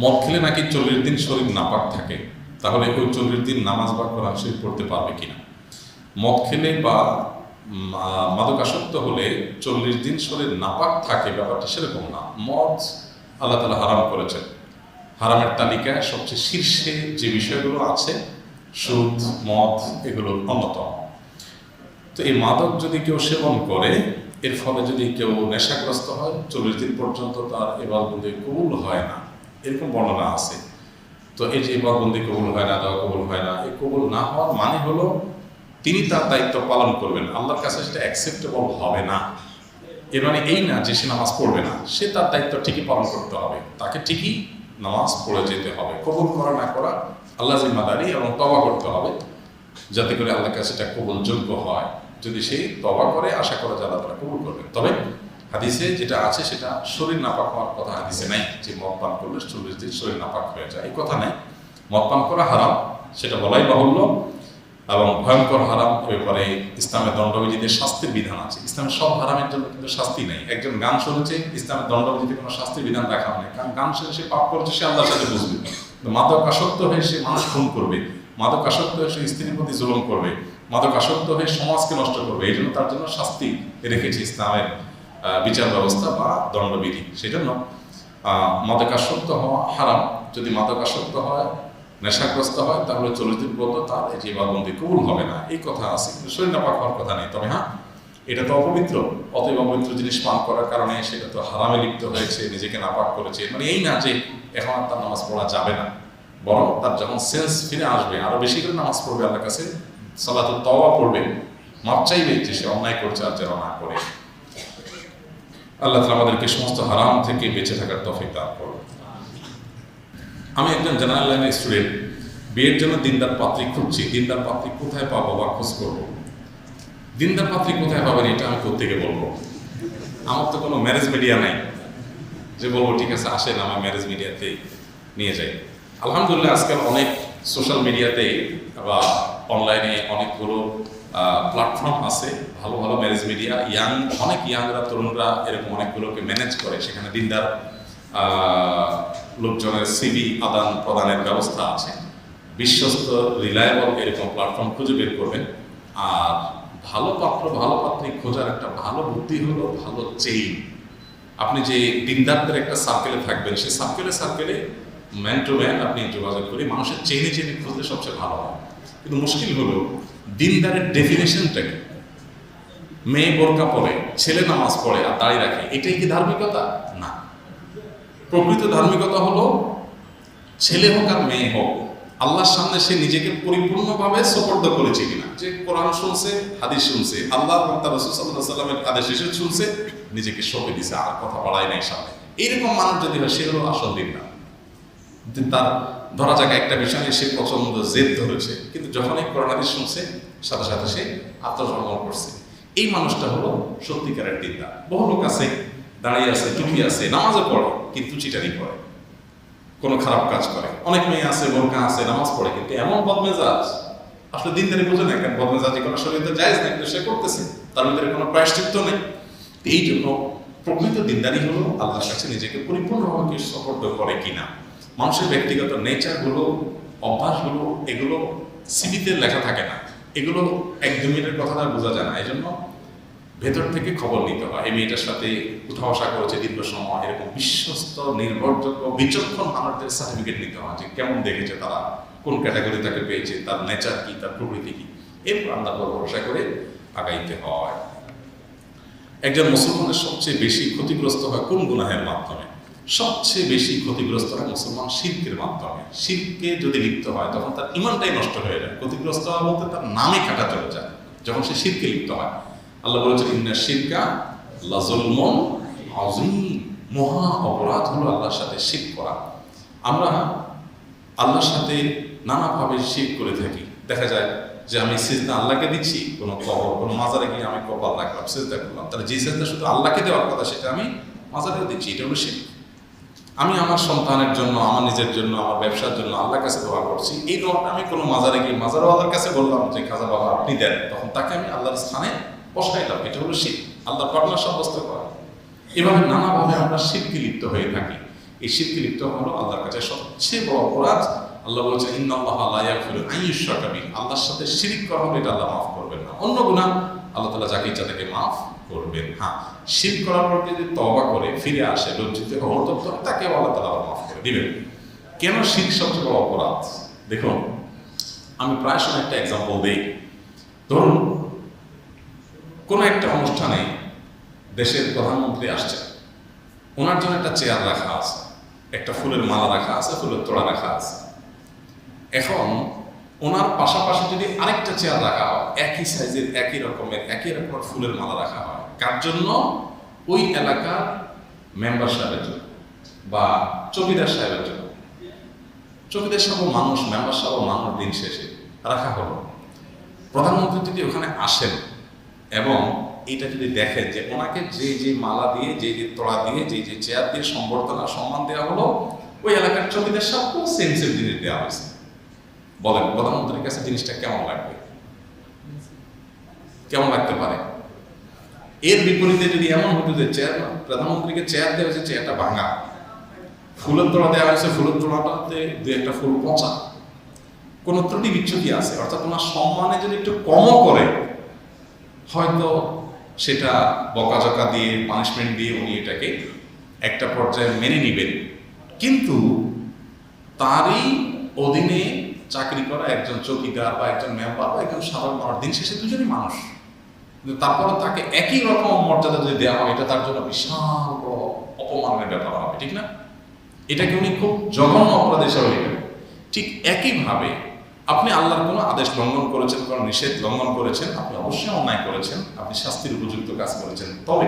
মদ খেলে নাকি 40 দিন শরীর নাপাক থাকে, তাহলে ওই 40 দিন নামাজ বা কোরআন শরীফ পড়তে পারবে কিনা? মদ খেলে বা মাদকাসক্ত হলে 40 দিন শরীর নাপাক থাকে, ব্যাপারটা সেরকম না। মদ আল্লাহ তাআলা হারাম করেছেন। হারামের তালিকায় সবচেয়ে শীর্ষে যে বিষয়গুলো আছে, সুদ, মদ এগুলোর অন্যতম। তো এই মাদক যদি কেউ সেবন করে, এর ফলে যদি কেউ নেশাগ্রস্ত হয়, 40 দিন পর্যন্ত তার ইবাদতবন্দি কবুল হয় না, এরকম বর্ণনা আছে। তো এই যে ইবাদতবন্দি কবুল হয় না, দোয়া কবুল হয় না, এই কবুল না হওয়ার মানে হলো তিনি তার দায়িত্ব পালন করবেন, আল্লাহর কাছে সেটা অ্যাকসেপ্টেবল হবে না। এর মানে এই না যে সে নামাজ পড়বে না, সে তার দায়িত্ব ঠিকই পালন করতে হবে, তাকে ঠিকই নামাজ পড়ে যেতে হবে। কবুল করা না করা আল্লাহ জিম্মাদারি, এবং তওবা করতে হবে যাতে করে আল্লাহর কাছে এটা কবুলযোগ্য হয়। যদি সে তওবা করে, আশা করা যায় আল্লাহ তাআলা কবুল করবেন। তবে হাদিসে যেটা আছে সেটা শরীর নাপাক হওয়ার কথা হাদিসে নাই, যে মদ পান করলে 40 দিন শরীর নাপাক হয়ে যায়, এই কথা নাই। মদ পান করা হারাম, সেটা বলাই বাহুল্য, এবং ভয়ঙ্কর হারাম। ব্যাপারে ইসলামের দণ্ডবিধিতে শাস্তির বিধান আছে। ইসলামের সব হারামের জন্য কিন্তু শাস্তি নেই। একজন গান শুনেছে, ইসলামের দণ্ডবিধিতে কোনো শাস্তির বিধান রাখা নেই, কারণ গান শুনে সে পাপ করছে, সে আল্লাহর সাথে বুঝবে। মাদক আসক্ত হয়ে সে মানুষ খুন করবে, মাদক আসক্ত হয়ে সে স্ত্রীর প্রতি জুলুম করবে, মাদক আসক্ত হয়ে সমাজকে নষ্ট করবে। এই জন্য তার জন্য শাস্তি রেখেছে ইসলামের বিচার ব্যবস্থা বা দণ্ডবিধি। সেই জন্য মাদকাসক্ত হওয়া হারাম। যদি মাদকাসক্ত হয়, নেশাগ্রস্ত হয়, তাহলে 40 দিন পর্যন্ত তার এই যে ইবাদতবন্দি কবুল হবে না, এই কথা আছে। কিন্তু শরীর নাপাক হওয়ার কথা নেই। তবে হ্যাঁ, এটা তো অপবিত্র, অতএব অপবিত্র জিনিস পান করার কারণে সেটা তো হারামে লিপ্ত হয়েছে, নিজেকে নাপাক করেছে। মানে এই না যে এখন আর তার নামাজ পড়া যাবে না, বরং তার যখন সেন্স ফিরে আসবে, আরো বেশি করে নামাজ পড়বে, আল্লাহর কাছে সালাতুত তাওবা পড়বে, মাপ চাইবে যে সে অন্যায় করছে আর যেন না করে। আল্লাহ তাআলা আমাদেরকে সমস্ত হারাম থেকে বেঁচে থাকার তৌফিক দান করুন। আমি একজন জেনারেল লাইনের স্টুডেন্ট, বিয়ের জন্য দিনদার পাত্রী খুঁজছি। দিনদার পাত্রী কোথায় পাবো বা খোঁজ করবো? দিনদার পাত্রী কোথায় পাবেন এটা আমি কোত্থেকে বলবো? আমার তো কোনো ম্যারেজ মিডিয়া নাই যে বলবো ঠিক আছে আসেন আমার ম্যারেজ মিডিয়াতে নিয়ে যাই। আলহামদুলিল্লাহ আজকাল অনেক সোশ্যাল মিডিয়াতে বা অনলাইনে অনেকগুলো প্ল্যাটফর্ম আছে, ভালো ভালো ম্যারেজ মিডিয়া। অনেক ইয়াংরা, তরুণরা এরকম অনেকগুলোকে ম্যানেজ করে। সেখানে দিনদার লোকজনের সিভি আদান প্রদানের ব্যবস্থা আছে। বিশ্বস্ত, রিলায়েবল এরকম প্ল্যাটফর্ম খুঁজে বের করবেন। আর ভালো পাত্র, ভালো পাত্রী খোঁজার একটা ভালো বুদ্ধি হলো ভালো চেইন। আপনি যে দিনদারদের একটা সার্কেলে থাকবেন, সেই সার্কেলে ম্যান টু ম্যান আপনি যোগাযোগ করে মানুষের চেইনে খুঁজলে সবচেয়ে ভালো হয়। কিন্তু মুশকিল হলো দিনদারের ডেফিনেশনটা কি? মেয়ে বোরকা পরে, ছেলে নামাজ পড়ে আর দাঁড়িয়ে রাখে, এটাই কি ধার্মিকতা? না। প্রকৃত ধার্মিকতা হলো ছেলে হোক আর মেয়ে হোক, আল্লাহর সামনে সে নিজেকে পরিপূর্ণভাবে সোপর্দ করেছে কিনা, যে কোরআন শুনছে, হাদিস শুনছে, আল্লাহ এবং তার রাসূল সাল্লাল্লাহু আলাইহি ওয়াসাল্লামের আদেশ এসে শুনছে, নিজেকে সঁপে দিছে, আর কথা বাড়ায় নাই সামনে। এইরকম মানুষ যদি হয়, সে হলো আসল দিনদার। তার ধরা যাক একটা বিষয় নিয়ে সে প্রচন্ড জেদ ধরেছে, কিন্তু যখনই কোরআন হাদিস শুনছে সাথে সাথে সে আত্মসমর্পণ করছে, এই মানুষটা হলো সত্যিকারের দিনদার। বহু লোক আছে, দাঁড়িয়ে আছে, টুপি আছে, নামাজও পড়ে, কিন্তু চিটারি করে, কোনো খারাপ কাজ করে। অনেক মেয়ে আছে, বোরকা আছে, নামাজ পড়ে, কিন্তু এমন বদমেজাজ, আসলে দিনদারি বোঝে না, কেন বদমেজাজি কোনো শরীরে জায়েজ নেই, কিন্তু সে করতেছে, তার ভিতরে কোনো প্রায়শ্চিত্ত নেই। এই জন্য প্রকৃত দিনদারি হলো আল্লাহর কাছে নিজেকে পরিপূর্ণভাবে সমর্পণ করে কিনা। মানুষের ব্যক্তিগত নেচারগুলো, অভ্যাসগুলো, এগুলো সিভিতে লেখা থাকে না, এগুলো এক দু মিনিটের কথা বোঝা যায় না। এই জন্য ভেতর থেকে খবর নিতে হয়। এই মেয়েটার সাথে উঠা বসা করেছে দীর্ঘ সময়, এরকম বিশ্বস্ত, নির্ভরযোগ্য, বিচক্ষণ মানুষদের সার্টিফিকেট নিতে হয়, যে কেমন দেখেছে তারা, কোন ক্যাটাগরি তাকে পেয়েছে, তার নেচার কি, তার প্রকৃতি কি, এরপর আল্লাহর উপর ভরসা করে আগাইতে হয়। একজন মুসলমানের সবচেয়ে বেশি ক্ষতিগ্রস্ত হয় কোন গুনাহের মাধ্যমে? সবচেয়ে বেশি ক্ষতিগ্রস্ত হয় মুসলমান শিরকের মাধ্যমে। শিরকে যদি লিপ্ত হয়, তখন তার ইমানটাই নষ্ট হয়ে যায়। ক্ষতিগ্রস্ত হওয়া বলতে তার নামে কাটা চলে যায় যখন সে শিরকে লিপ্ত হয়। আল্লাহ বলেছেন ইন্না শিরকা লাযুলমুন আযীম, মহা অপরাধ হলো আল্লাহর সাথে শিরক করা। আমরা আল্লাহর সাথে নানাভাবে শিরক করে থাকি। দেখা যায় যে আমি সিজদা আল্লাহকে দিচ্ছি, কোনো কবর, কোনো মাজারে গিয়ে আমি কপাল রাখলাম, সিজদা করলাম, তাহলে যে সিজদা শুধু আল্লাহকে দেওয়ার কথা সেটা আমি মাজারেও দিচ্ছি, এটা হলো শিরক। আমি আমার সন্তানের জন্য, আমার নিজের জন্য, আমার ব্যবসার জন্য আল্লাহর কাছে দোয়া করছি, এই দোয়াটা আমি কোনো মাজারে গিয়ে মাজারওয়ালার কাছে বললাম যে খাজা বাবা আপনি দেন, তখন তাকে আমি আল্লাহর স্থানে বসাইলাম, এটা হলো শিরক, আল্লাহর পার্টনার সাব্যস্ত করা। এভাবে নানাভাবে আমরা শিরকে লিপ্ত হয়ে থাকি। এই শিরকে লিপ্ত হলো আল্লাহর কাছে সবচেয়ে বড় অপরাধ। আল্লাহ বলেছেন ইন্নাল্লাহা লা ইয়াগফিরু আন ইউশরাকা বিহি, আল্লাহর সাথে শিরক করা হলে এটা আল্লাহ মাফ করবেন না। অন্য গুনাহ আল্লাহ তাআলা যাকে ইচ্ছা তাকে মাফ করবেন। হ্যাঁ, শিরক করার পর যদি তওবা করে ফিরে আসে, লজ্জিত হয়ে অনুতপ্ত হয়, তাকে আল্লাহ তাআলা মাফ করে দিবেন। কেন শিরক সবচেয়ে বড় অপরাধ? দেখুন, আমি প্রায় সময় একটা এক্সাম্পল দিই। ধরুন কোন একটা অনুষ্ঠানে দেশের প্রধানমন্ত্রী আসছে, ওনার জন্য একটা চেয়ার রাখা আছে, একটা ফুলের মালা রাখা আছে, ফুলের তোড়া রাখা আছে। এখন ওনার পাশাপাশি যদি আরেকটা চেয়ার রাখা হয়, একই সাইজের, একই রকমের ফুলের মালা রাখা হয়, কার জন্য? ওই এলাকার মেম্বার সাহেবের জন্য বা চৌকিদার সাহেবের জন্য। চৌকিদার সাহেব মানুষ, মেম্বার সাহেব মানুষ, দিন শেষে রাখা হলো। প্রধানমন্ত্রী যদি ওখানে আসেন এবং এটা যদি দেখেন যে ওনাকে যে যে মালা দিয়ে, যে যে তোড়া দিয়ে, যে যে চেয়ার দিয়ে সম্বর্ধনা সম্মান দেওয়া হলো, ওই এলাকার চৌকিদার সাহেবকেও সেম সেম জিনিস দেওয়া হয়েছে, বলেন প্রধানমন্ত্রীর কাছে জিনিসটা কেমন লাগবে? কেমন লাগতে পারে? এর বিপরীতে যদি এমন হতো যে প্রধানমন্ত্রীকে চেয়ার দেওয়া হয়েছে, চেয়ারটা ভাঙা, ফুলের তোড়া দেওয়া হয়েছে, ফুলের তোড়াটাতে দু একটা ফুল পচা, কোনো ত্রুটি বিচ্ছুতি আছে, অর্থাৎ ওনার সম্মানে যদি একটু কমও করে, হয়তো সেটা বকাঝকা দিয়ে, পানিশমেন্ট দিয়ে উনি এটাকে একটা পর্যায়ে মেনে নিবেন। কিন্তু তারই অধীনে চাকরি করা একজন চৌকিদার বা একজন মেম্বার বা একজন সাধারণ মানুষ, দিন শেষে দুজনই মানুষ, কিন্তু তারপরে তাকে একই রকম মর্যাদা যদি দেওয়া হয়, এটা তার জন্য বিশাল বড় অপমানের ব্যাপার হবে, ঠিক না? এটাকে উনি খুব জঘন্য অপরাধ হিসাবে নেবেন। ঠিক একইভাবে আপনি আল্লাহর কোনো আদেশ লঙ্ঘন করেছেন, কোনো নিষেধ লঙ্ঘন করেছেন, আপনি অবশ্যই অন্যায় করেছেন, আপনি শাস্তির উপযুক্ত কাজ করেছেন। তবে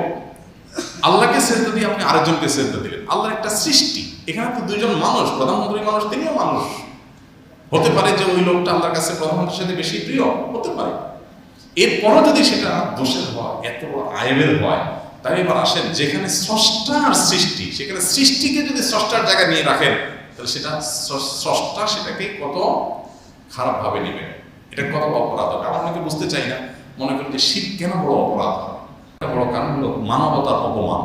আল্লাহকে সেজদা দিয়ে আপনি আরেকজনকে সেজদা দিলেন। আল্লাহর একটা সৃষ্টি, এখানে তো দুইজন মানুষ, প্রধানমন্ত্রী মানুষ, তিনিও মানুষ। হতে পারে যে ওই লোকটা আল্লাহর কাছে প্রধানমন্ত্রীর সাথে বেশি প্রিয়, হতে পারে। এরপরও যদি সেটা দোষের হয়, এত বড় আইবের হয়, তাই এবার আসেন, যেখানে স্রষ্টার সৃষ্টি, সেখানে সৃষ্টিকে যদি স্রষ্টার জায়গায় নিয়ে রাখেন, তাহলে সেটা স্রষ্টা সেটাকে কত খারাপভাবে নেবে, এটা কত অপরাধ হবে। আমরা অনেকে বুঝতে চাই না, মনে করি যে শিরক কেন বড় অপরাধ হয়। একটা বড় কারণ হলো মানবতার অপমান।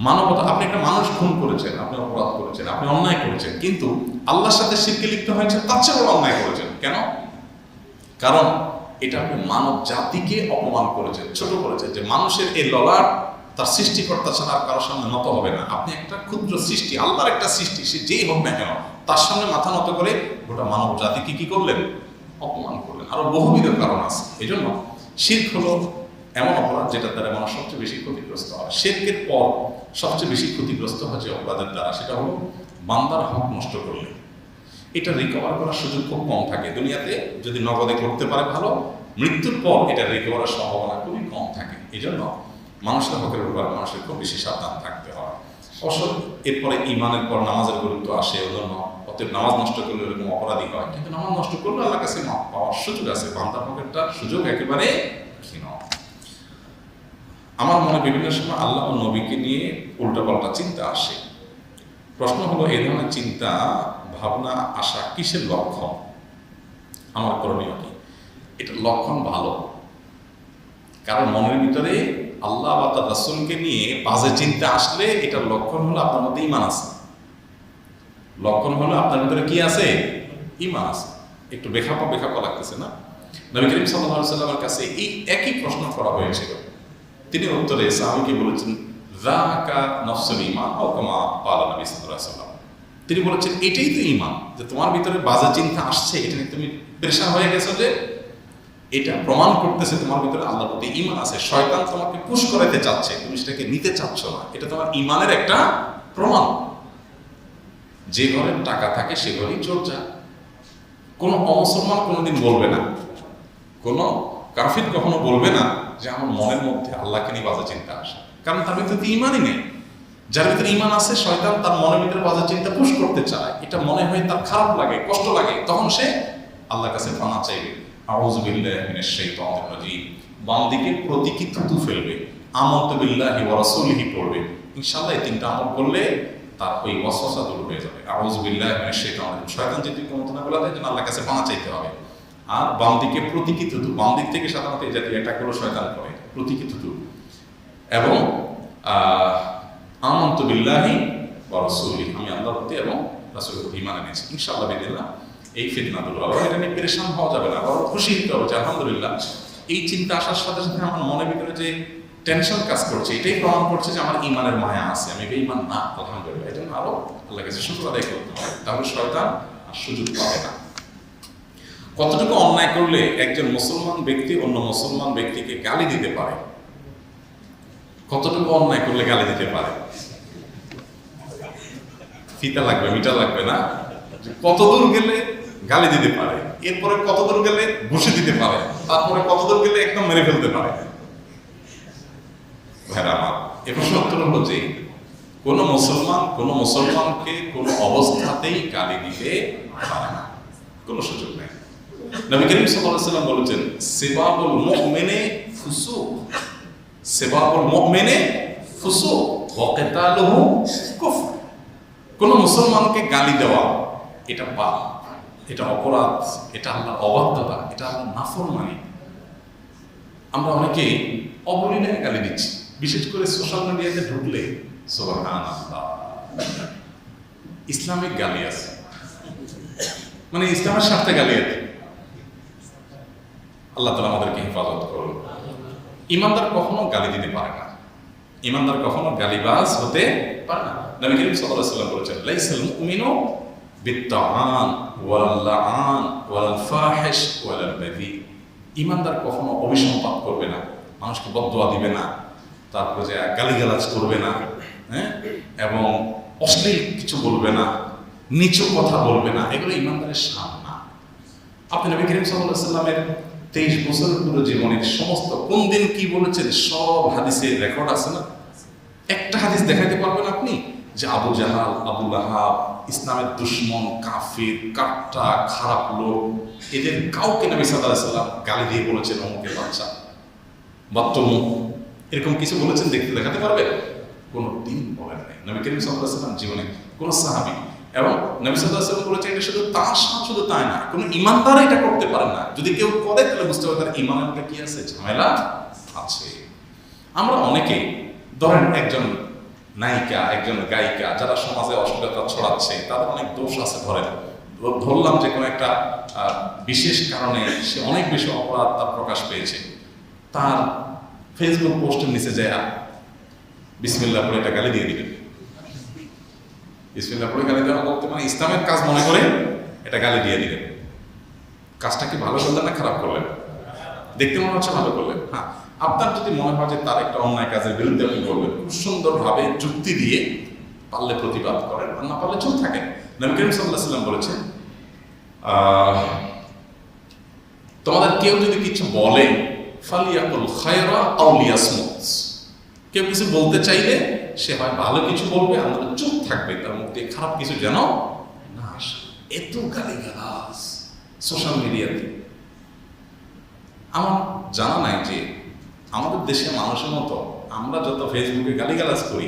মানবতা, আপনি একটা মানুষ খুন করেছেন, আপনি অপরাধ করেছেন, আপনি অন্যায় করেছেন, কিন্তু আল্লাহর সাথে শিরকে লিপ্ত হয়েছে, তার চেয়ে বড় অন্যায় করেছেন। কেন? কারণ এটা আপনি মানব জাতিকে অপমান করেছেন, ছোট করেছেন, যে মানুষের এই ললাট তার সৃষ্টিকর্তা ছাড়া আর কারোর সামনে নত হবে না। আপনি একটা ক্ষুদ্র সৃষ্টি, আল্লাহর একটা সৃষ্টি, সে যেই হোক না কেন, তার সামনে মাথা নত করে গোটা মানব জাতিকে কি করলেন? অপমান করলেন। আরো বহুবিধ কারণ আছে। এই জন্য শিরক হলো এমন অপরাধ যেটার দ্বারা মানুষ সবচেয়ে বেশি ক্ষতিগ্রস্ত হয়। শিরকের পর সবচেয়ে বেশি ক্ষতিগ্রস্ত হয় যে অপরাধের দ্বারা, সেটা হলো বান্দার হক নষ্ট করলে। এটা রিকভার করার সুযোগ খুব কম থাকে দুনিয়াতে। যদি নগদে করতে পারে ভালো, মৃত্যুর পর এটা রিকভারের সম্ভাবনা খুবই কম থাকে। এই জন্য মানুষের হকের ব্যাপারে মানুষের খুব বেশি সাবধান থাকতে হয়। অবশ্য এরপরে ইমানের পর নামাজের গুরুত্ব আসে, ওজন্য অতএব নামাজ নষ্ট করলে এরকম অপরাধী হয়, কিন্তু নামাজ নষ্ট করলে আল্লাহর কাছে মাফ পাওয়ার সুযোগ আছে। বান্দার হকেরটা সুযোগ একেবারে ক্ষীণ। আমার মনে বিভিন্ন সময় আল্লাহ ও নবীকে নিয়ে উল্টাপাল্টা চিন্তা আসে। প্রশ্ন হলো, এই ধরনের চিন্তা ভাবনা আসা কিসের লক্ষণ? আমার করণীয় কি? এটা লক্ষণ ভালো, কারণ মনের ভিতরে আল্লাহ বা তার রাসূলকে নিয়ে বাজে চিন্তা আসলে এটার লক্ষণ হলো আপনার মধ্যে ঈমান আছে। লক্ষণ হলো আপনার ভিতরে কি আছে? ঈমান আছে। একটু বেখাপ্পা লাগতেছে না? নবী করিম সাল্লাল্লাহু আলাইহি ওয়াসাল্লামের কাছে এই একই প্রশ্ন করা হয়েছিল। তিনি উত্তরে সাহাবীকে বলেছেন, যাকা নফসুল ঈমান আও কামা ক্বালা নবী সাল্লাল্লাহু আলাইহি ওয়াসাল্লাম। তিনি বলেছেন, এটাই তো ঈমান, যে তোমার ভিতরে বাজে চিন্তা আসছে, এটা নিয়ে তুমি পেরেশান হয়ে গেছো, যে এটা প্রমাণ করতেছে তোমার ভিতরে আল্লাহর প্রতি ঈমান আছে। শয়তান তোমাকে পুশ করাতে চাচ্ছে, তুমি সেটাকে নিতে চাচ্ছ না, এটা তোমার ঈমানের একটা প্রমাণ। যে ঘরে টাকা থাকে সে ঘরেই চোর যায়। কোনো অমুসলমান কোনোদিন বলবে না, কোনো কাফির কখনো বলবে না যে আমার মনের মধ্যে আল্লাহকে নিয়ে বাজে চিন্তা আসে, কারণ তার ভিতরে ঈমানই নেই। যার ভিতরে ঈমান আছে, শয়তান তার মনের ভিতরে বাজে চিন্তা পুশ করতে চায়, এটা মনে হয় তার খারাপ লাগে, কষ্ট লাগে, তখন সে আল্লাহর কাছে পানা চাইবে। আউযু বিল্লাহি মিনাশ শাইতানির রাজীম। বাম দিকে প্রতীকী থুতু ফেলবে, আমানতু বিল্লাহি ওয়া রাসূলিহি পড়বে। ইনশাআল্লাহ এই তিনটা আমল করলে তার ওই ওয়াসওয়াসা দূর হয়ে যাবে। আউযু বিল্লাহি মিনাশ শাইতানির রাজীম। শয়তান যদি কোনো না বলা দেয়, যেন আল্লাহর কাছে পানা চাইতে হবে। আর বাম দিকে প্রতীকী থুতু, বাম দিক থেকে সাধারণত এই জাতীয় অ্যাটাকগুলো শয়তান করে, প্রতীকী থুতু। এবং আমানতু বিল্লাহি ওয়া রাসূলি, আমি আল্লাহর প্রতি এবং রাসূলের প্রতি ঈমান এনেছি। ইনশাআল্লাহ বিদিল্লাহ এই ফিতনা দূর হবে। এটা নিয়ে পেরেশান হওয়া যাবে না, বরং খুশি হতে হবে যে আলহামদুলিল্লাহ এই চিন্তা আসার সাথে সাথে আমার মনের ভিতরে যে টেনশন কাজ করছে, এটাই প্রমাণ করছে যে আমার ঈমানের মায়া আছে, আমি বেঈমান না। আলহামদুলিল্লাহ, এই জন্য আরো আল্লাহর কাছে শুকর আদায় করতে হবে, তাহলে শয়তান আর সুযোগ পাবে না। কতটুকু অন্যায় করলে একজন মুসলমান ব্যক্তি অন্য মুসলমান ব্যক্তিকে গালি দিতে পারে? কতটুকু অন্যায় করলে গালি দিতে পারে? ফিতা লাগবে, মিটার লাগবে না? কতদূর গেলে গালি দিতে পারে, এরপরে কতদূর গেলে ঘুষে দিতে পারে, তারপরে কতদূর গেলে একদম মেরে ফেলতে পারে? ভাইরা আমার, এ প্রশ্ন উত্তর হলো যে কোন মুসলমানকে কোন অবস্থাতেই গালি দিতে পারে না, কোন সুযোগ নেই। নবী করিম সাল্লাল্লাহু আলাইহি ওয়াসাল্লাম বলেছেন, সিবাবুল মুমিনে ফুসুক, সিবাবুল মুমিনে ফুসুক ওয়া কিতালুহু কুফর। কোন মুসলমানকে গালি দেওয়া এটা পাপ, এটা অপরাধ, এটা আল্লাহর অবাধ্যতা, এটা আল্লাহর নাফরমানি। আমরা অনেকেই অবলীলায় গালি দিচ্ছি, বিশেষ করে সোশ্যাল মিডিয়াতে ঢুকলে সুবহানাল্লাহ ইসলামিক গালি আছে, মানে ইসলামের স্বার্থে গালি আছে। আল্লাহ তাআলা আমাদেরকে হেফাজত করুন। ঈমানদার কখনো গালি দিতে পারে না, ঈমানদার কখনো গালিবাজ হতে পারে না। নবী করিম সাল্লাল্লাহু আলাইহি ওয়াসাল্লাম বলেছেন, লাইসাল মুমিনু বিত্তাআন ওয়াল লাআন ওয়াল ফাহিশ ওয়াল বাযী। ঈমানদার কখনো অভিসম্পাত করবে না, মানুষকে বদদুয়া দিবে না, তারপরে যে গালিগালাজ করবে না, হ্যাঁ, এবং অশ্লীল কিছু বলবে না, নিচু কথা বলবে না, এগুলো ঈমানদারের শান না। আপনি নবী করিম সাল্লাল্লাহু আলাইহি ওয়াসাল্লামের 23 বছরের পুরো জীবনের সমস্ত কোন দিন কি বলেছেন সব হাদিসের রেকর্ড আছে না? একটা হাদিস দেখাইতে পারবেন আপনি যে আবু জাহাল, আবু লাহাব, ইসলামের দুশমন, কাফির, কাট্টা, খারাপ লোক, এদের কাউকে নবী সাল্লাল্লাহু আলাইহি ওয়াসাল্লাম গালি দিয়ে বলেছেন অমুকের বাচ্চা, বাত্তমুখ, এরকম কিছু বলেছেন দেখতে দেখাতে পারবেন? কোনো দিন বলেন নাই নবী করিম সাল্লাল্লাহু আলাইহি ওয়াসাল্লাম জীবনে কোন সাহাবী। এবং নবী সাল্লাল্লাহু আলাইহি ওয়াসাল্লাম বলেছেন এটা শুধু তার সাথে, শুধু তাই না, কোনো ঈমানদার এটা করতে পারে না। যদি কেউ করে তাহলে বুঝতে হবে তার ঈমানের মধ্যে কি আছে, ঝামেলা আছে। আমরা অনেকে ধরেন একজন নায়িকা, একজন গায়িকা যারা সমাজে অশ্লীলতা ছড়াচ্ছে, তাদের অনেক দোষ আছে। ধরলাম যে কোনো একটা বিশেষ কারণে সে অনেক বেশি অপরাধ তার প্রকাশ পেয়েছে, তার ফেসবুক পোস্টের নিচে যায় বিসমিল্লাহ পড়ে একটা গালি দিয়ে দিবেন। বিসমিল্লাহ পড়ে গালি দেওয়া বলতে মানে ইসলামের কাজ মনে করে এটা গালি দিয়ে দিলেন। কাজটা কি ভালো করলেন না খারাপ করলেন? দেখতে মনে হচ্ছে ভালো করলেন। হ্যাঁ, আপনার যদি মনে হয় যে তার একটা অন্যায় কাজের বিরুদ্ধে আপনি বলবেন, খুব সুন্দরভাবে যুক্তি দিয়ে পারলে প্রতিবাদ করেন, আর না পারলে চুপ থাকেন। নবী করিম সাল্লাল্লাহু আলাইহি ওয়াসাল্লাম বলেছেন, তোমাদের কেউ যদি কিছু বলে ফালিয়াকুল খায়রা আও লিয়াসমুত, কেউ কিছু বলতে চাইলে সে হয় ভালো কিছু বলবে, আমরা চুপ থাকবে, তার মুখ দিয়ে খারাপ কিছু যেন না আসে। এত গালিগালাজ সোশ্যাল মিডিয়াতে। আমার জানা নাই যে আমাদের দেশের মানুষের মতো আমরা যত ফেসবুকে গালিগালাজ করি,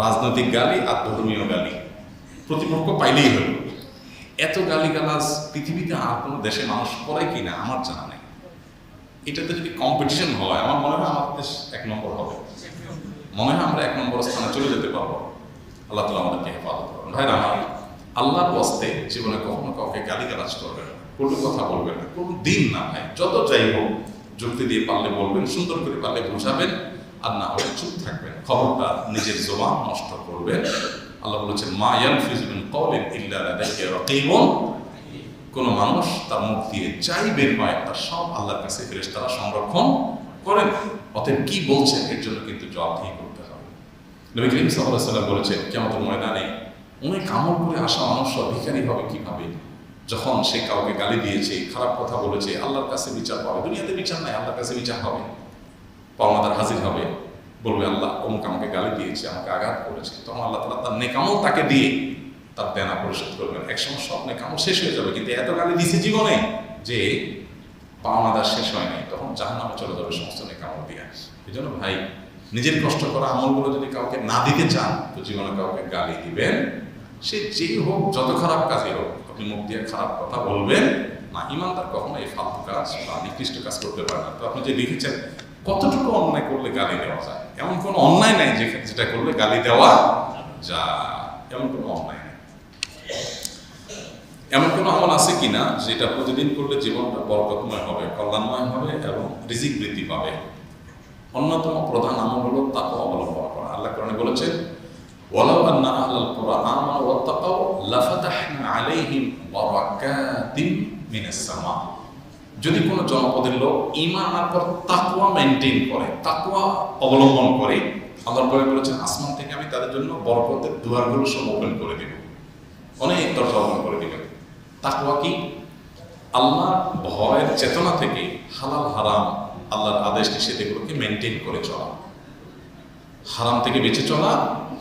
রাজনৈতিক গালি আর ধর্মীয় গালি প্রতিপক্ষ পাইলেই হল, এত গালিগালাজ পৃথিবীতে আর কোনো দেশে মানুষ করে কিনা আমার জানা নেই। এটাতে যদি কম্পিটিশন হয় আমার মনে হয় আমাদের দেশ 1 নম্বর হবে, মনে হয় আমরা 1 নম্বর স্থানে চলে যেতে পারবো। আল্লাহ তাআলা আমাদেরকে হেফাজত করুন। ভাইরা আমার, আল্লাহর ওয়াস্তে জীবনে কখনো কাউকে গালিগালাজ করবেন না, কোনো কথা বলবেন না, কোনো দিন না ভাই, যত যাই হোক যুক্তি দিয়ে পারলে বলবেন, সুন্দর করে পারলে বোঝাবেন, আর না হলে চুপ থাকবেন। খবরটা নিজের জবান নষ্ট করবেন। আল্লাহ বলেছেন, মা ইয়ালফিযু মিন কাওলিন ইল্লা লাদাইহি রাকীবুন। কোন মানুষ তার মুখ দিয়ে যাই বের হয় তার সব আল্লাহর কাছে ফেরেশতারা সংরক্ষণ করেন। অতএব কি বলছেন এর জন্য কিন্তু জবাবদিহি করতে হবে। নবী করিম সাল্লাল্লাহু আলাইহি ওয়াসাল্লাম বলেছেন, কিয়ামতের ময়দানে অনেক আমল করে আসা মানুষ ভিখারি হবে কিভাবে? যখন সে কাউকে গালি দিয়েছে, খারাপ কথা বলেছে, আল্লাহর কাছে বিচার পাবে। দুনিয়াতে বিচার নাই, আল্লাহর কাছে বিচার হবে। পাওনাদার হাজির হবে, বলবে আল্লাহ অমুক আমাকে গালি দিয়েছে, আমাকে আঘাত করেছে। তখন আল্লাহ তাআলা তার নেক আমল তাকে দিয়ে তার দেনা পরিশোধ করবেন। একসময় সব নেক আমল শেষ হয়ে যাবে, কিন্তু এত গালি দিয়েছে জীবনে যে পাওনাদার শেষ হয় নাই, তখন জাহান্নামে চলে যাবে সমস্ত নেক আমল দিয়ে। এই জন্য ভাই, নিজের কষ্ট করা আমলগুলো যদি কাউকে না দিতে চান তো জীবনে কাউকে গালি দিবেন, সে যেই হোক, যত খারাপ কাজই হোক, আপনি মুখ দিয়ে খারাপ কথা বলবেন না। ঈমানদার কখনো এই ফালতু কাজ বা নিকৃষ্ট কাজ করতে পারে না। তো আপনি যে লিখেছেন কতটুকু অন্যায় করলে গালি দেওয়া যায়, এমন কোনো অন্যায় নাই যেটা করলে গালি দেওয়া যা এমন কোনো অন্যায় নেই। এমন কোনো আমল আছে কিনা যেটা প্রতিদিন করলে জীবনটা বরকতময় হবে, কল্যাণময় হবে এবং রিজিক বৃদ্ধি পাবে? অন্যতম প্রধান আমল হলো তাকওয়া অবলম্বন করা। আল্লাহ কোরআনে বলেছেন, ওয়ালাউ আন্না আহলাল কুরআ আমানু ওয়াত্তাকাউ লাফাতাহনা আলাইহিম বারাকাতিন মিনাস সামা। যদি কোনো জনপদের লোক ঈমান আনার পর তাকওয়া মেইনটেইন করে, তাকওয়া অবলম্বন করে, আল্লাহ বলেছেন আসমান থেকে আমি তাদের জন্য বরকতের দুয়ারগুলো সব ওপেন করে দেব, অনেক দরজা ওপেন করে দেব। তাকওয়া কি? আল্লাহ ভয়ের চেতনা থেকে হালাল হারাম আল্লাহর আদেশ নিষেধগুলোকে মেনটেন করে চলা, হারাম থেকে বেঁচে চলা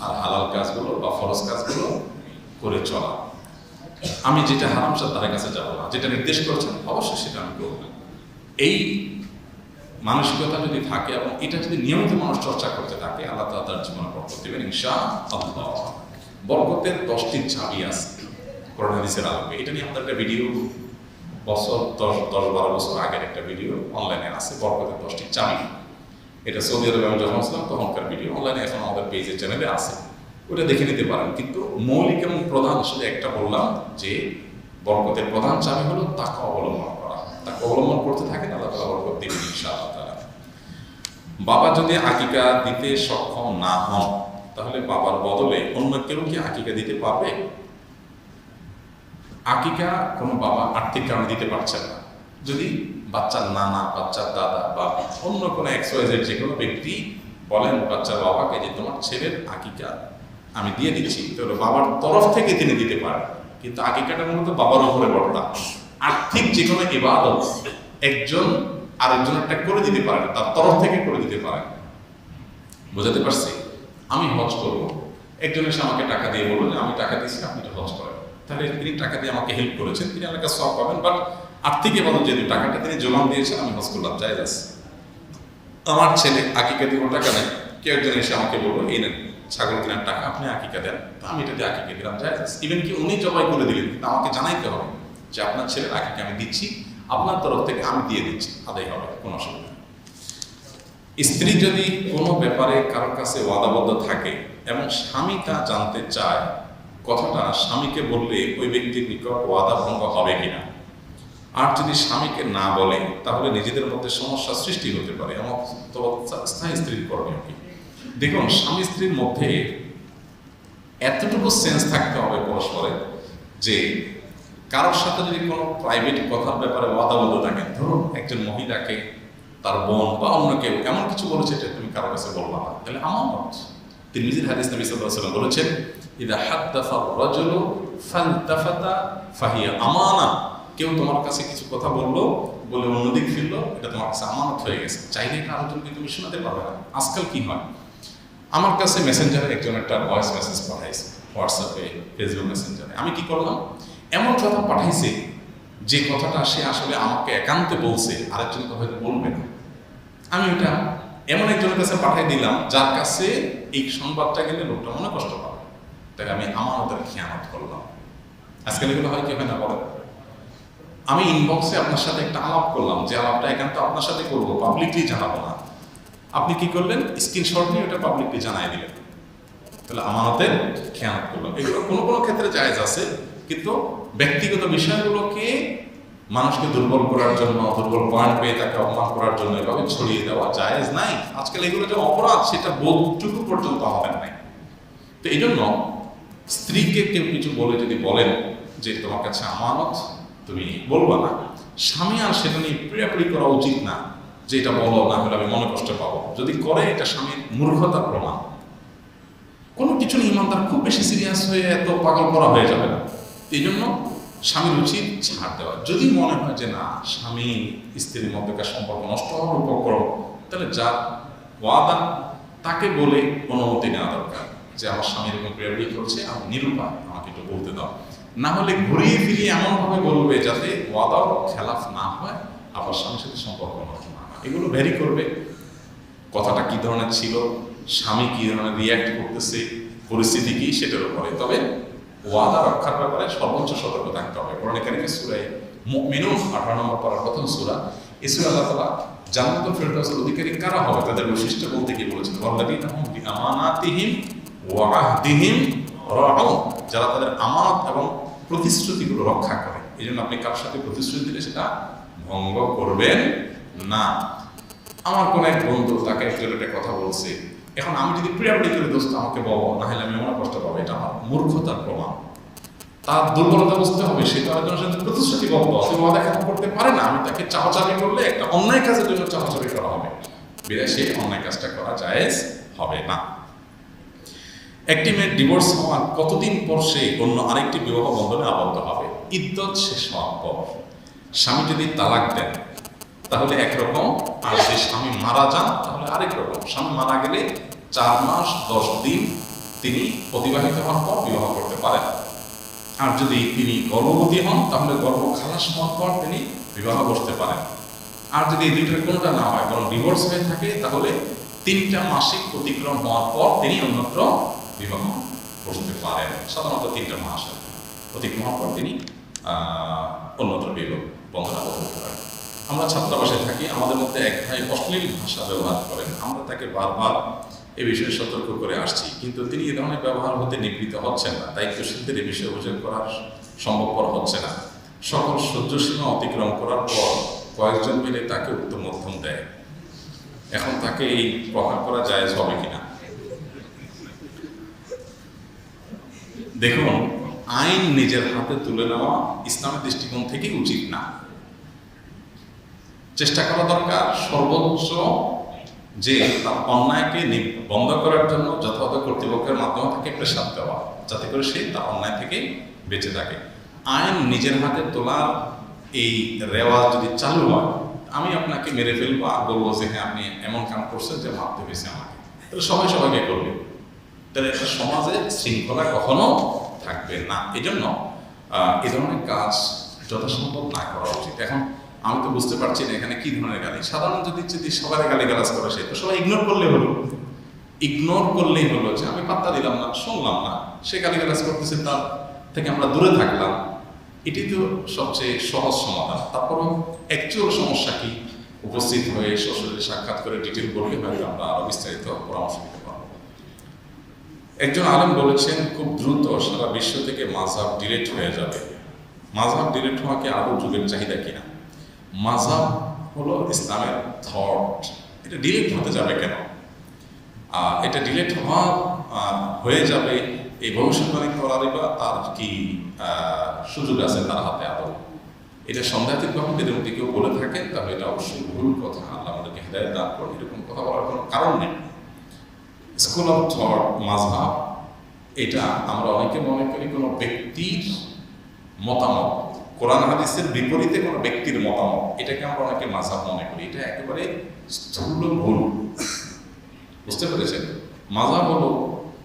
আর হালাল কাজগুলো বা ফরজ কাজগুলো করে চলা। আমি যেটা হারাম তার কাছে যাবো না, যেটা নির্দেশ করেছেন অবশ্যই সেটা আমি করব। এই মানসিকতা যদি থাকে এবং এটা যদি নিয়মিত মানুষ চর্চা করতে থাকে, আল্লাহ তাআলা তার জীবনে বরকত দেবেন ইনশাআল্লাহ। বরকতের 10টি চাবি আছে কোরআন হাদিসের আলোকে। এটা নিয়ে আমাদের একটা ভিডিও বছর 10-12 বছর আগের একটা ভিডিও অনলাইনে আছে, বরকতের 10টি চাবি। এটা সৌদি আরবে আমি যখন ছিলাম তখনকার ভিডিও, অনলাইনে এখন আমাদের পেজে চ্যানেলে আছে, ওটা দেখে নিতে পারেন। কিন্তু মৌলিক এবং প্রধান শুধু একটা বললাম যে বরকতের প্রধান চাবি হলো তাকওয়া অবলম্বন করা। তাকওয়া অবলম্বন করতে থাকেন, আল্লাহ তাআলা বরকত দিবেন ইনশাআল্লাহ তাআলা। বাবা যদি আকিকা দিতে সক্ষম না হন, তাহলে বাবার বদলে অন্য কেউ কি আকিকা দিতে পারবে? আকিকা কোনো বাবা আর্থিক কারণে দিতে পারছেন না, যদি বাচ্চার নানা, বাচ্চার দাদা বা অন্য কোনো XYZ যে কোনো ব্যক্তি বলেন বাচ্চার বাবাকে যে তোমার ছেলের আকিকা আমি দিয়ে দিচ্ছি, তাহলে বাবার তরফ থেকে তিনি দিতে পারেন। কিন্তু আকিকাটা মূলত বাবার উপরে বর্তা। আর্থিক যে কোনো ইবাদত একজন আরেকজনেরটা করে দিতে পারেন, তার তরফ থেকে করে দিতে পারেন। বোঝাতে পারছি? আমি হজ করবো, একজন এসে আমাকে টাকা দিয়ে বললো যে আমি টাকা দিচ্ছি আপনি তো হজ করেন, তাহলে তিনি টাকা দিয়ে আমাকে হেল্প করেছেন, তিনি আমার কাছে সওয়াব পাবেন। বাট আর্থিক ইবাদত যেহেতু টাকাটা তিনি জমা দিয়েছেন, আমি হজ করলাম, জায়েজ আছে। আমার ছেলে আকিকা দিব টাকা নেই, কেউ একজন এসে আমাকে বললো এই নেন ছাগল কেনার টাকা, আপনি আকিকা দেন, তো আমি এটা দিয়ে আকিকা দিলাম, জায়েজ আছে। ইভেন কি উনি জবাই করে দিলেন, কিন্তু আমাকে জানাইতে হবে যে আপনার ছেলের আকিকা আমি দিচ্ছি, আপনার তরফ থেকে আমি দিয়ে দিচ্ছি, আদায় হবে, কোনো অসুবিধা নেই। স্ত্রী যদি কোনো ব্যাপারে কারোর কাছে ওয়াদাবদ্ধ থাকে এবং স্বামী তা জানতে চায়, কথাটা স্বামীকে বললে ওই ব্যক্তির নিকট ওয়াদা ভঙ্গ হবে কিনা, আর যদি স্বামীকে না বলে তাহলে নিজেদের মধ্যে সমস্যা সৃষ্টি হতে পারে, এমন স্থায়ী স্ত্রীর করণীয় কি? দেখুন, স্বামী স্ত্রীর মধ্যে এতটুকু সেন্স থাকতে হবে পরস্পরের যে কারোর সাথে যদি কোনো প্রাইভেট কথার ব্যাপারে ওয়াদাবদ্ধ থাকেন, ধরুন একজন মহিলাকে তার বোন বা অন্য কেউ এমন কিছু বলেছে যে তুমি কারোর কাছে বলবা না, তাহলে আমানত। তিরমিজির হাদিস নবী সাল্লাল্লাহু আলাইহি ওয়াসাল্লাম বলেছেন, ইযা হাদ্দাসা আর-রাজুলু ফালতাফাতা ফাহিয়া আমানা। কেউ তোমার কাছে কিছু কথা বললো, বলে অন্যদিক ফিরলো, এটা তোমার কাছে আমানত হয়ে গেছে, চাইলে এটা আরেকজনকে তুমি শোনাতে পারবে না। আজকাল কি হয়, আমার কাছে মেসেঞ্জারে একজন একটা ভয়েস মেসেজ পাঠাইছে, হোয়াটসঅ্যাপে, ফেসবুক মেসেঞ্জারে। আমি কি করলাম, এমন কথা পাঠাইছে যে কথাটা সে আসলে আমাকে একান্তে বলছে, আরেকজনকে হয়তো বলবে না। আমি ওটা এমন একজনের কাছে পাঠিয়ে দিলাম যার কাছে এই সংবাদটা গেলে লোকটা মনে কষ্ট পাবে, তাই আমি আমানতের খেয়ানত করলাম। আজকাল এগুলো হয় কি হয় না বলেন? আমি ইনবক্সে আপনার সাথে একটা আলাপ করলাম, যে আলাপটা একান্ত আপনার সাথে করবো, পাবলিকলি জানাবো না। আপনি কি করলেন, স্ক্রিনশট নিয়ে ওটা পাবলিকলি জানাই দিলেন, তাহলে আমানতের খেয়ানত করলাম। এগুলো কোনো কোনো ক্ষেত্রে জায়েজ আছে, কিন্তু ব্যক্তিগত বিষয়গুলোকে মানুষকে দুর্বল করার জন্য, দুর্বল পয়েন্ট পেয়ে তাকে অপমান করার জন্য এভাবে ছড়িয়ে দেওয়া জায়েজ নাই। আজকাল এগুলো যে অপরাধ সেটা বোধটুকু পর্যন্ত আমাদের নাই। তো এই জন্য স্ত্রীকে কেউ কিছু বলে যদি বলেন যে তোমার কাছে আমানত, তুমি বলবা না, স্বামী আর সেটা নিয়ে পিড়াপিড়ি করা উচিত না, যে এটা বলো না হলে আমি মনে কষ্ট পাবো। যদি করে এটা স্বামীর মূর্খতার প্রমাণ। কোনো কিছু নিয়ে ইমানদার খুব বেশি সিরিয়াস হয়ে এত পাগল করা হয়ে যাবে না। এই জন্য স্বামীর উচিত ছাড় দেওয়া। যদি মনে হয় যে না, স্বামী স্ত্রীর মধ্যকার সম্পর্ক নষ্ট হওয়ার উপক্রম, তাহলে যার ওয়াদা তাকে বলে অনুমতি নেওয়া দরকার যে আমার স্বামী এরকম প্রেয়ারি করছে, আমি নিরুপায়, আমাকে একটু বলতে দাও। না হলে ঘুরিয়ে ফিরিয়ে এমনভাবে বলবে যাতে ওয়াদাও খেলাফ না হয়, আবার স্বামীর সাথে সম্পর্ক নষ্ট না হয়। এগুলো ভ্যারি করবে, কথাটা কি ধরনের ছিল, স্বামী কি ধরনের রিয়্যাক্ট করতেছে, পরিস্থিতি কি, সেটার উপরে। তবে ওয়াদা রক্ষার ব্যাপারে সর্বোচ্চ সতর্ক থাকতে হবে। কোরআনে কারিমে সূরা মুমিনুন 18 নম্বর পারার প্রথম সূরা, এই সূরা আল্লাহ তাআলা জান্নাতুল ফেরদাউসের অধিকারী কারা হবে তাদের বৈশিষ্ট্য বলতে গিয়ে বলেছেন, ওয়াল্লাযীনা হুম বিআমানাতিহিম ওয়া আহদিহিম রাউন, যারা তাদের আমানত এবং প্রতিশ্রুতিগুলো রক্ষা করে। এই জন্য আপনি কারোর সাথে প্রতিশ্রুতি দিলে সেটা ভঙ্গ করবেন না। আমার কোন এক বন্ধু, তাকে একজন একটা কথা বলছে, এখন আমি যদি প্রিয়াবলি করে দোস্ত আমাকে বলো, না হলে আমি মনে কষ্ট পাবো, এটা আমার মূর্খতার প্রমাণ। তার দুর্বলতা বুঝতে হবে, সে তার জন্য সাথে প্রতিশ্রুতি বদ্ধ, সে ওয়াদা খেলা করতে পারে না। আমি তাকে চাপাচাপি করলে একটা অন্যায় কাজের জন্য চাপাচাপি করা হবে, বিরাশে অন্যায় কাজটা করা জায়েজ হবে না। একটি মেয়ের ডিভোর্স হওয়ার কতদিন পর সে অন্য আরেকটি বিবাহ বন্ধনে আবদ্ধ হবে? ইদ্যত শেষ হওয়ার পর। স্বামী যদি তালাক দেন তাহলে একরকম, আর যদি স্বামী মারা যান তাহলে আরেক রকম। স্বামী মারা গেলে 4 মাস 10 দিন তিনি অতিবাহিত হওয়ার পর বিবাহ করতে পারেন। আর যদি তিনি গর্ভবতী হন তাহলে গর্ভ খালাস হওয়ার পর তিনি বিবাহ করতে পারেন। আর যদি এই দুইটার কোনোটা না হয়, বরং ডিভোর্স হয়ে থাকে, তাহলে 3টা মাসিক অতিক্রম হওয়ার পর তিনি অন্যত্র বিবাহ করতে পারেন। সাধারণত 3টা মাস অতিক্রম হওয়ার পর তিনি অন্যত্র বিবাহ বন্ধন আবদ্ধ করতে পারেন। আমরা ছাত্রাবাসে থাকি, আমাদের মধ্যে এক ভাই অশ্লীল ভাষা ব্যবহার করেন। আমরা তাকে বারবার এ বিষয়ে সতর্ক করে আসছি, কিন্তু তিনি এ ধরনের ব্যবহার হতে নিবৃত্ত হচ্ছেন না। দায়িত্বশীলদের এ বিষয়ে অভিযোগ করার সম্ভবপর হচ্ছে না। সকল সহ্য সীমা অতিক্রম করার পর কয়েকজন মিলে তাকে উত্তম মধ্যম দেয়। এখন তাকে এই প্রহার করা জায়েজ হবে কিনা? দেখুন, আইন নিজের হাতে তুলে নেওয়া ইসলামের দৃষ্টিকোণ থেকে উচিত না। চেষ্টা করা দরকার সর্বোচ্চ যে তার অন্যায়কে বন্ধ করার জন্য যথাযথ কর্তৃপক্ষের মাধ্যমে তাকে প্রেসার দেওয়া, যাতে করে সে তার অন্যায় থেকে বেঁচে থাকে। আইন নিজের হাতে তোলার এই রেওয়াজ যদি চালু হয়, আমি আপনাকে মেরে ফেলবো আর বলবো যে হ্যাঁ আপনি এমন কাম করছেন যে মারতে হয়েছে আমাকে, তাহলে সবাই সবাইকে করবে, তাহলে একটা সমাজে শৃঙ্খলা কখনো থাকবে না। এই জন্য এ ধরনের কাজ যথাসম্ভব না করা উচিত। এখন আমি তো বুঝতে পারছি না এখানে কি ধরনের গালি। সাধারণ যদি সবাই গালি গালাজ করে, সে তো সবাই ইগনোর করলে হলো, ইগনোর করলেই হলো যে আমি পাত্তা দিলাম না, শুনলাম না, সে গালি গালাজ করতেছে, তার থেকে আমরা দূরে থাকলাম। এটি তো সবচেয়ে সহজ সমাধান। তারপরও অ্যাকচুয়াল সমস্যা কি, উপস্থিত হয়ে সরাসরি সাক্ষাৎ করে ডিটেল বললে হয়তো আমরা আরো বিস্তারিত পরামর্শ দিতে পারবো। একজন আলেম বলেছেন, খুব দ্রুত সারা বিশ্ব থেকে মাযহাব ডিলিট হয়ে যাবে। মাযহাব ডিলিট হওয়া কি আদৌ যুগের চাহিদা কিনা? মাযহাব হলো ইসলামের থট, এটা ডিলিট হতে যাবে কেন? এটা ডিলিট হয়ে যাবে এই ভবিষ্যৎবাণী করারই বা তার কি সুযোগ আছে তার হাতে আদৌ? এটা সন্দেহাতীতভাবে যদি মধ্যে কেউ বলে থাকেন তাহলে এটা অবশ্যই ভুল কথা। আল্লাহ আমাদেরকে হেদায়েত দান করেন, এরকম কথা বলার কোনো কারণ নেই। স্কুল অফ থট, মাযহাব, এটা আমরা অনেকে মনে করি কোনো ব্যক্তির মতামত, কোরআন হাদিসের বিপরীতে কোনো ব্যক্তির মতামত, এটাকে আমরা অনেকে মাযহাব মনে করি। এটা একেবারে স্থূল ভুল। বুঝতে পেরেছেন? মাযহাব হলো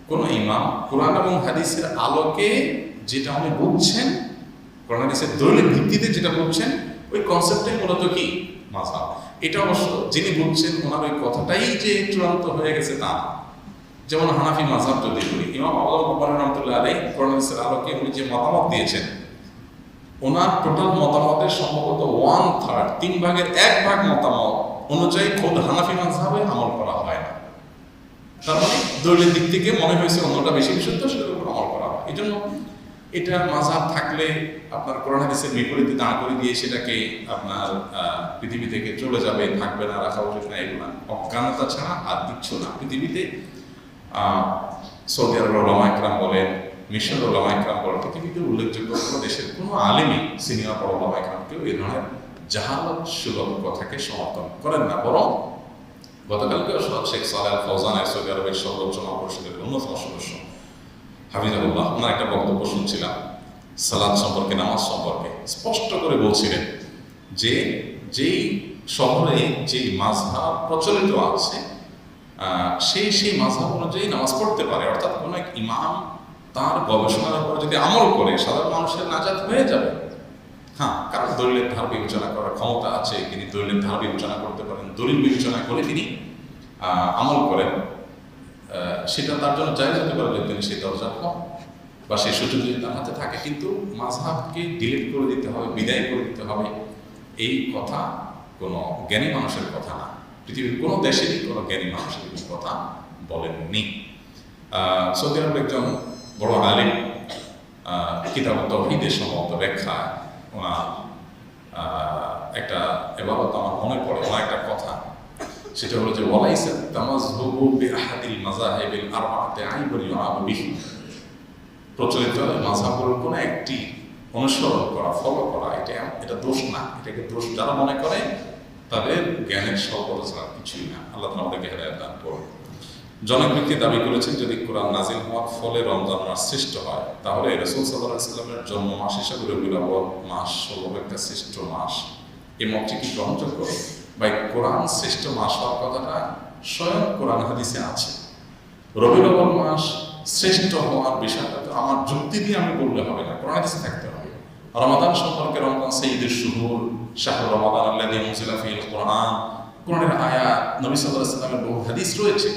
কোন ইমাম কোরআন এবং হাদিসের আলোকে যেটা উনি বুঝছেন, কোরআন হাদিসের দলিলের ভিত্তিতে যেটা বুঝছেন, ওই কনসেপ্টটাই মূলত কি মাযহাব। এটা অবশ্য যিনি বুঝছেন ওনার ওই কথাটাই যে চূড়ান্ত হয়ে গেছে তা। যেমন হানাফি মাযহাব যদি বলি, ইমাম আবু বকর রাহমাতুল্লাহ আলাইহি কোরআন হাদিসের আলোকে উনি যে মতামত দিয়েছেন, ওনার টোটাল মতামতের সম্ভবত 1/3, 3/1 মতামত অনুযায়ী খোদ হানাফি মাযহাবে আমল করা হয় না। তার মানে দলিলের দিক থেকে মনে হয়েছে অন্যটা বেশি বিশুদ্ধ, সেটার উপর আমল করা হয়। এই জন্য এটা মাযহাব থাকলে আপনার কোরআন হাদিসের বিপরীতে দাঁড় করে দিয়ে সেটাকে আপনার পৃথিবী থেকে চলে যাবে, থাকবে না, রাখা উচিত না, এগুলো অজ্ঞানতা ছাড়া আর কিচ্ছু না। পৃথিবীতে সৌদি আরবের ওলামা ইকরাম বলেন, মিশরের ওলামা ইকরাম বলেন, পৃথিবীতে উল্লেখযোগ্য কোনো দেশের কোনো আলেমই সিনিয়র বড় ওলামা ইকরামকেও এই ধরনের জাহালত সুলভ কথাকে সমর্থন করেন না। বরং গতকালকে শেখ সালেহ আল ফৌজান, সৌদি আরবের সর্বোচ্চ মহাপরিষদের অন্যতম সদস্য হাফিজাহুল্লাহ, ওনার একটা বক্তব্য শুনছিলাম সালাত সম্পর্কে, নামাজ সম্পর্কে। স্পষ্ট করে বলছিলেন যে যেই শহরে যেই মাযহাব প্রচলিত আছে সেই মাযহাব অনুযায়ী নামাজ পড়তে পারে। অর্থাৎ কোন এক ইমাম তার গবেষণার উপর যদি আমল করে সাধারণ মানুষের নাজাত হয়ে যাবে। হ্যাঁ, কারণ দলিলের ধার বিবেচনা করার ক্ষমতা আছে, তিনি দলিলের ধার বিবেচনা করতে পারেন, দলিল বিবেচনা করে তিনি আমল করেন, সেটা তার জন্য জায়েজ হতে পারে যদি তিনি সেই দরজা হন বা সেই সুযোগ যদি তার হাতে থাকে। কিন্তু মাযহাবকে ডিলিট করে দিতে হবে, বিদায় করে দিতে হবে, এই কথা কোনো জ্ঞানী মানুষের কথা না। পৃথিবীর কোনো দেশেরই কোনো জ্ঞানী মানুষের কথা বলেননি। সৌদি আরব একজন বড় আলিম কিতাব তাওহীদের সম্ভবত ব্যাখ্যা ওনার একটা এবারত আমার মনে পড়ে ওনার একটা কথা, সেটা হলো যে ওয়ালাইসা তামাযহুবু বিআহাদিল মাযাহিবিল আরবাআতি আইবুন ইউআবু বিহি। প্রচলিত মাযহাবগুলোর কোনো একটি অনুসরণ করা, ফলো করা, এটা দোষ না। এটাকে দোষ যারা মনে করে তাদের জ্ঞানের স্বল্পতা ছাড়া কিছুই না। আল্লাহ তাআলা আমাদেরকে হেদায়েত দান করুন। জনক ব্যক্তি দাবি করেছেন, যদি কোরআন নাজিল হওয়ার ফলে রমজান মাস সৃষ্ট হয়, তাহলে রাসূল সাল্লাল্লাহু আলাইহি ওয়াসাল্লামের জন্ম মাস হিসাবে রবিউল আউয়াল মাস হলো একটা শ্রেষ্ঠ মাস। এই মতটি কি গ্রহণযোগ্য? বা কোরআন শ্রেষ্ঠ মাস হওয়ার কথাটা স্বয়ং কোরআন হাদিসে আছে। রবিউল আউয়াল মাস শ্রেষ্ঠ হওয়ার বিষয়টা তো আমার যুক্তি দিয়ে আমি বললে হবে না, কোরআন হাদিসে থাকতে হবে। রমাদান সম্পর্কে রমজান সাইয়্যিদুশ শুহুর, শাহরু রমাদান আল্লাযী উনজিলা ফীহিল কুরআন, কোরআনের আয়াত, নবী সাল্লাল্লাহু আলাইহি ওয়াসাল্লামের বহু হাদিস রয়েছে।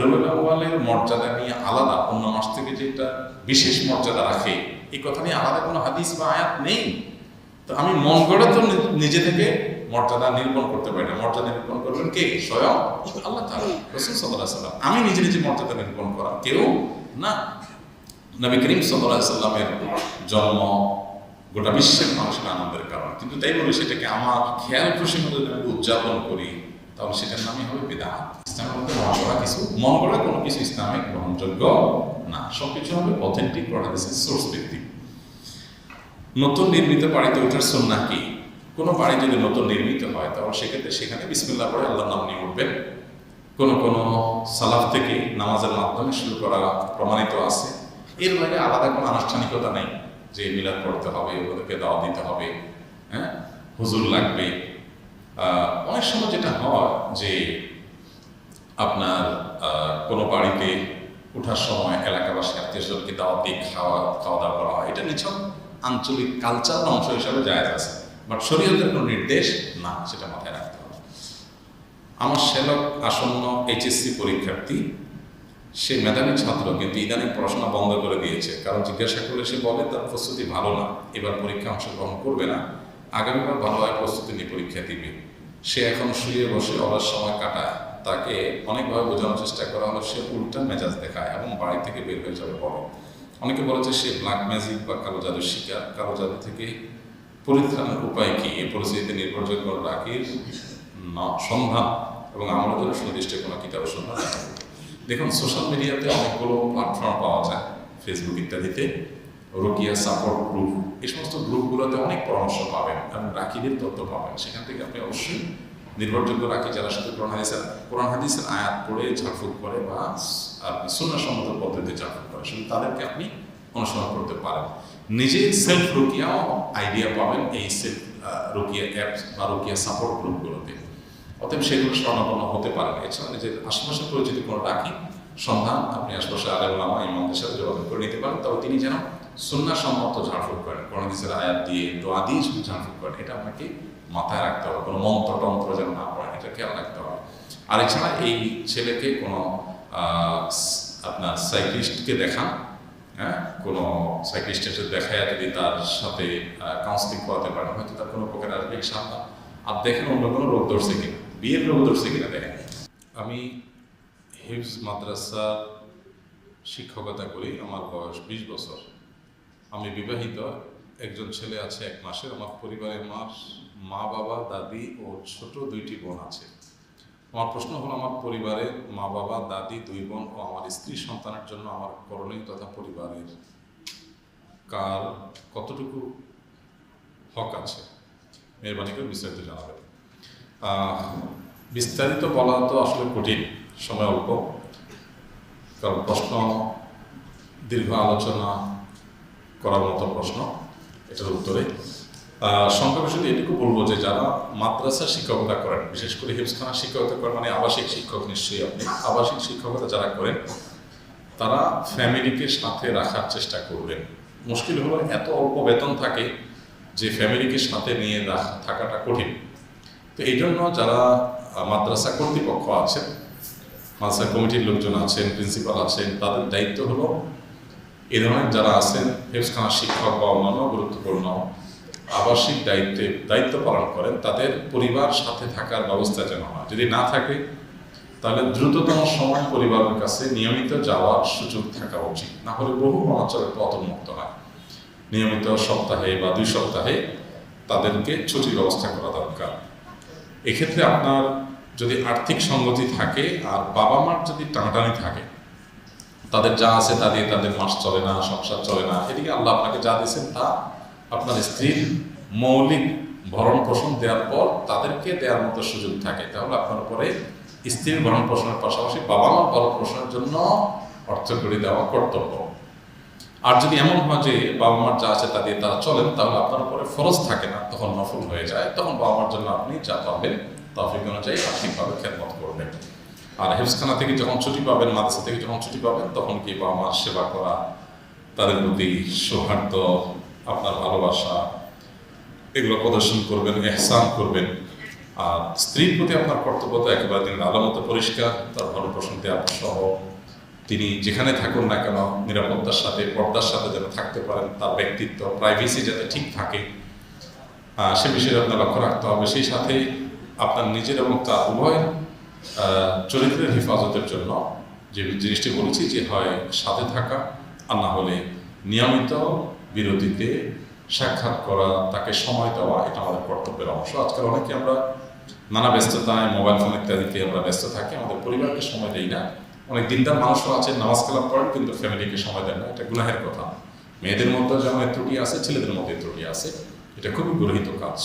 রবিউল আউয়ালের মর্যাদা নিয়ে আলাদা অন্য মাস থেকে যে একটা বিশেষ মর্যাদা রাখে, এই কথা নিয়ে আলাদা কোনো হাদিস বা আয়াত নেই। তো আমি মন গড়ে তো নিজে থেকে মর্যাদা নিরূপণ করতে পারি না। মর্যাদা নিরূপণ করবেন কে? স্বয়ং আল্লাহ তাআলা, রাসূল সাল্লাল্লাহু আলাইহি ওয়াসাল্লাম। আমি নিজে নিজে মর্যাদা নিরূপণ করা কেউ না। নবী করিম সাল্লাল্লাহু আলাইহি ওয়াসাল্লামের জন্ম গোটা বিশ্বের মানুষের আনন্দের কারণ, কিন্তু তাই বলে সেটাকে আমার খেয়াল খুশি মতো যদি আমি উদযাপন করি, তাহলে সেটার নামই হবে বিদআত। ইসলামের মধ্যে মন গড়া কোনো কিছু ইসলামে গ্রহণযোগ্য না। সবকিছু হবে অথেন্টিক হাদিসের সোর্স ভিত্তিক। নতুন নির্মিত বাড়িতে ওঠার সুন্নাহ কি? কোনো বাড়ি যদি নতুন নির্মিত হয়, তাহলে সেক্ষেত্রে সেখানে বিসমিল্লাহ পড়ে আল্লাহর নাম নিয়ে উঠবেন। কোনো সালাফ থেকে নামাজের মাধ্যমে শুরু করা প্রমাণিত আছে। এর বাইরে আলাদা কোনো আনুষ্ঠানিকতা নেই যে মিলাদ পড়তে হবে, ওদেরকে দাওয়াত দিতে হবে, হ্যাঁ, হুজুর লাগবে। অনেক সময় যেটা হয় যে আপনার কোনো বাড়িতে ওঠার সময় এলাকাবাসী আত্মীয়স্বজনকে দাওয়াত দিয়ে খাওয়া দাওয়া করা হয়, এটা নিছক আঞ্চলিক কালচার অংশ হিসাবে জায়েজ আছে, বাট শরীয়তের কোনো নির্দেশ না, সেটা মাথায় রাখতে হবে। আমার শ্যালক আসন্ন এইচএসসি পরীক্ষার্থী, সে মেধাবী ছাত্র, কিন্তু ইদানিং পড়াশোনা বন্ধ করে দিয়েছে। কারণ জিজ্ঞাসা করলে সে বলে তার প্রস্তুতি ভালো না, এবার পরীক্ষা অংশগ্রহণ করবে না, আগামীবার ভালোভাবে প্রস্তুতি নিয়ে পরীক্ষা দিবে। সে এখন শুয়ে বসে অলস সময় কাটায়। তাকে অনেকভাবে বোঝানোর চেষ্টা করা হলো, সে উল্টা মেজাজ দেখায় এবং বাড়ি থেকে বের হয়ে যাবে বলে। অনেকে বলেছে সে ব্ল্যাক ম্যাজিক বা কালো জাদুর শিকার। কালো জাদু থেকে পরিত্রাণের উপায় কি? এই পরিস্থিতিতে নির্ভরযোগ্য রাকির সন্ধান এবং আমার জন্য সুনির্দিষ্ট কোনো কিতাবের সন্ধান। দেখুন, সোশ্যাল মিডিয়াতে অনেকগুলো প্ল্যাটফর্ম পাওয়া যায়, ফেসবুক ইত্যাদিতে, রুকিয়া সাপোর্ট গ্রুপ, এই সমস্ত গ্রুপগুলোতে অনেক পরামর্শ পাবেন এবং রাকিদের তথ্য পাবেন। সেখান থেকে আপনি অবশ্যই নির্ভরযোগ্য রাখি, যারা শুধু কোরআন হাদিসের আয়াত পড়ে ঝাড়ফুঁক করে বা সুন্নাহ সম্মত পদ্ধতিতে ঝাড়ফুঁক করে, শুধু তাদেরকে আপনি অনুসরণ করতে পারেন। নিজে সেলফ রুকিয়াও আইডিয়া পাবেন এই সেলফ রুকিয়া অ্যাপস বা রুকিয়া সাপোর্ট গ্রুপগুলোতে। অতএব সেগুলো স্বর্ণাপন্ন হতে পারেন। এছাড়া নিজের আশেপাশে পরিচিত কোনো রাখি সন্ধান আপনি আশেপাশে আলেম ওলামা ইমামদের সাথে যোগাযোগ করে নিতে পারেন। তবে তিনি যেন সুন্নাহ সম্মত ঝাড়ফুঁক করেন, কোরআন হাদিসের আয়াত দিয়ে, দোয়া দিয়ে শুধু ঝাড়ফুঁক করেন, এটা আপনাকে মাথায় রাখতে হবে। কোনো মন্ত্রতন্ত্র যেন না পড়েন, এটা খেয়াল রাখতে হবে। আর এছাড়া এই ছেলেকে কোনো আপনার সাইক্লিস্টকে দেখান, হ্যাঁ, কোনো সাইক্লিস্টের সাথে দেখায় যদি তার সাথে কাউন্সিলিং করাতে পারেন, হয়তো তার কোনো উপকার আসবে ইনশাআল্লাহ। আর দেখেন অন্য কোনো রোগ ধরছে কিনা, বিয়ের রোগ ধরছে কিনা দেখেন। আমি হিফজ মাদ্রাসার শিক্ষকতা করি, আমার বয়স 20 বছর। আমি বিবাহিত, একজন ছেলে আছে 1 মাসের। আমার পরিবারে আমার মা বাবা দাদি ও ছোট 2টি বোন আছে। আমার প্রশ্ন হলো, আমার পরিবারে মা বাবা দাদি 2 বোন ও আমার স্ত্রী সন্তানের জন্য আমার করণীয় তথা পরিবারের কার কতটুকু হক আছে? মেহরবানি করে বিস্তারিত জানাবেন। বিস্তারিত বলা তো আসলে কঠিন, সময় অল্প, কারণ প্রশ্ন দীর্ঘ আলোচনা করার মতো প্রশ্ন এটার উত্তরে। সংক্ষেপে শুধু এটুকু বলবো যে যারা মাদ্রাসা শিক্ষকতা করেন, বিশেষ করে হিফজখানা শিক্ষকতা করেন, মানে আবাসিক শিক্ষক, নিশ্চয়ই আপনি আবাসিক শিক্ষকতা যারা করেন, তারা ফ্যামিলিকে সাথে রাখার চেষ্টা করবেন। মুশকিল হলো এত অল্প বেতন থাকে যে ফ্যামিলিকে সাথে নিয়ে থাকাটা কঠিন। তো এই জন্য যারা মাদ্রাসা কর্তৃপক্ষ আছেন, মাদ্রাসা কমিটির লোকজন আছেন, প্রিন্সিপাল আছেন, তাদের দায়িত্ব হলো এই ধরনের যারা আছেন হিফজখানা শিক্ষক বা অন্যান্য গুরুত্বপূর্ণ আবাসিক দায়িত্ব পালন করেন, তাদের পরিবার সাথে থাকার ব্যবস্থা যেন হয়। যদি না থাকে তাহলে দ্রুততম সময় পরিবারের কাছে নিয়মিত যাওয়ার সুযোগ থাকা উচিত, না হলে বহু অঞ্চলের পতনমুক্ত হয়। নিয়মিত সপ্তাহে বা 2 সপ্তাহে তাদেরকে ছুটির ব্যবস্থা করা দরকার। এক্ষেত্রে আপনার যদি আর্থিক সঙ্গতি থাকে আর বাবা মার যদি টানাটানি থাকে, তাদের যা আছে তা দিয়ে তাদের মাস চলে না, সংসার চলে না, এদিকে আল্লাহ আপনাকে যা দিয়েছেন তা আপনার স্ত্রীর মৌলিক ভরণ পোষণ দেওয়ার পর তাদেরকে দেওয়ার মতো সুযোগ থাকে, তাহলে আপনার উপরে স্ত্রীর ভরণ পোষণের পাশাপাশি বাবা মার ভরণ পোষণের জন্য অর্থ করে দেওয়া কর্তব্য। আর যদি এমন হয় যে বাবা মার যা আছে তা দিয়ে তারা চলেন, তাহলে আপনার উপরে ফরজ থাকে না, তখন নফল হয়ে যায়, তখন বাবা মার জন্য আপনি যা পাবেন তৌফিক অনুযায়ী আর্থিকভাবে খেদমত করবেন। আর হেফজখানা থেকে যখন ছুটি পাবেন, মাদ্রাসা থেকে যখন ছুটি পাবেন, তখন কি বাবা মার সেবা করা, তাদের প্রতি সৌহার্দ্য, আপনার ভালোবাসা, এগুলো প্রদর্শন করবেন, ইহসান করবেন। আর স্ত্রীর প্রতি আপনার কর্তব্য তো একেবারে দিনের আলো মতো পরিষ্কার, তার ভরণ পোষণ দেওয়া সহ তিনি যেখানে থাকুন না কেন নিরাপত্তার সাথে, পর্দার সাথে যেন থাকতে পারেন, তার ব্যক্তিত্ব, প্রাইভেসি যাতে ঠিক থাকে সে বিষয়ে আপনার লক্ষ্য রাখতে হবে। সেই সাথে আপনার নিজের এবং তার উভয় চরিত্রের হেফাজতের জন্য যে জিনিসটি বলেছি যে হয় সাথে থাকা, আর না হলে নিয়মিত বিরতিতে সাক্ষাৎ করা, তাকে সময় দেওয়া, এটা আমাদের কর্তব্যের অংশ। আজকাল অনেকে আমরা নানা ব্যস্ততায়, মোবাইল ফোন ইত্যাদিতে আমরা ব্যস্ত থাকি, আমাদের পরিবারকে সময় দেই না। অনেক দিনদার মানুষও আছেন, নামাজ কালাম করেন, কিন্তু ফ্যামিলিকে সময় দেন না, এটা গুনাহের কথা। মেয়েদের মধ্যে যেমন ত্রুটি আছে, ছেলেদের মধ্যে ত্রুটি আছে, এটা খুবই গর্হিত কাজ।